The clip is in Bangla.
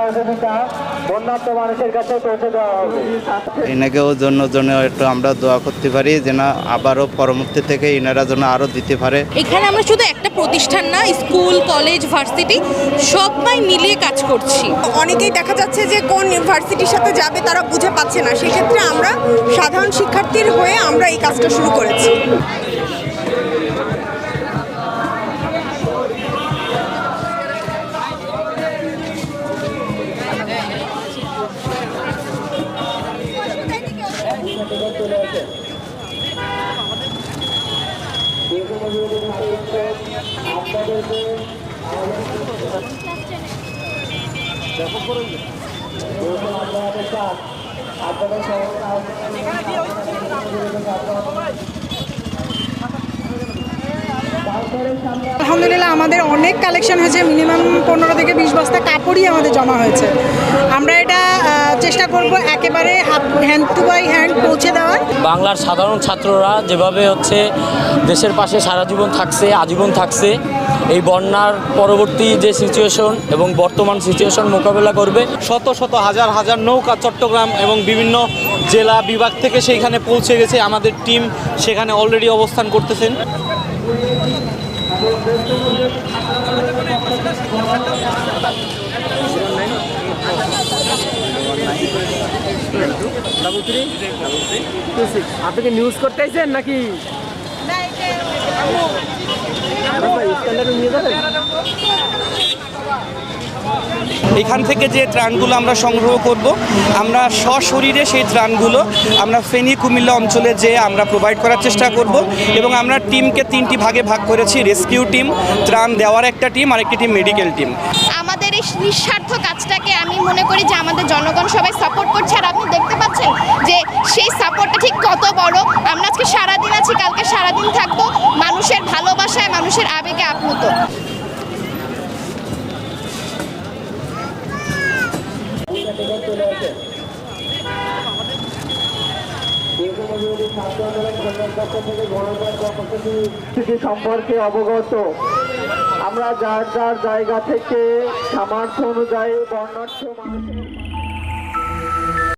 সহযোগিতা বন্যার্ত মানুষের কাছে পৌঁছে দেওয়া হবে। এনাকেও জন্য একটু আমরা দোয়া করতে পারি যেন আবারও পরবর্তী থেকে এনারা যেন আরও দিতে পারে। এখানে আমরা শুধু একটা প্রতিষ্ঠান না, স্কুল, কলেজ, ভার্সিটি সবাই মিলিয়ে কাজ করছি। অনেকেই দেখা যাচ্ছে যে কোন ইউনিভার্সিটির সাথে যাবে তারা বুঝে পাচ্ছে না, সেক্ষেত্রে আমরা সাধারণ শিক্ষার্থীর হয়ে আমরা এই কাজটা শুরু করেছি। আলহামদুলিল্লাহ আমাদের অনেক কালেকশন হয়েছে, মিনিমাম 15 থেকে 20 বস্তা কাপড়ই আমাদের জমা হয়েছে। আমরা এটা চেষ্টা করব একেবারে হ্যান্ড টু বাই হ্যান্ড পৌঁছে দেওয়ার। বাংলার সাধারণ ছাত্ররা যেভাবে দেশের পাশে সারা জীবন থাকছে, আজীবন থাকছে, এই বন্যার পরবর্তী যে সিচুয়েশন এবং বর্তমান সিচুয়েশন মোকাবেলা করবে। শত শত হাজার হাজার নৌকা চট্টগ্রাম এবং বিভিন্ন জেলা বিভাগ থেকে সেইখানে পৌঁছে গেছে। আমাদের টিম সেখানে অলরেডি অবস্থান করতেছেন। আপনি কি নিউজ করতে আইছেন নাকি? এখান থেকে যে ত্রাণগুলো আমরা সংগ্রহ করব, আমরা সশরীরে সেই ত্রাণগুলো আমরা ফেনী কুমিল্লা অঞ্চলে যে আমরা প্রোভাইড করার চেষ্টা করব। এবং আমরা টিমকে 3টি ভাগে ভাগ করেছি। রেস্কিউ টিম, ত্রাণ দেওয়ার একটা টিম, আর একটি টিম মেডিকেল টিম। আমাদের এই নিঃস্বার্থ কাজটাকে আমি মনে করি যে আমাদের জনগণ সবাই সাপোর্ট করছে, আর আপনি দেখতে পাচ্ছেন যে সেই সাপোর্টটা ঠিক কত বড়। আমরা আজকে সারাদিন আছি, কালকে সারাদিন থাকবো মানুষের ভালোবাসায়, মানুষের আবেগে আপ্লুত। সম্পর্কে অবগত আমরা যার যার জায়গা থেকে সামর্থ্য অনুযায়ী বর্ণাঢ্য মানুষের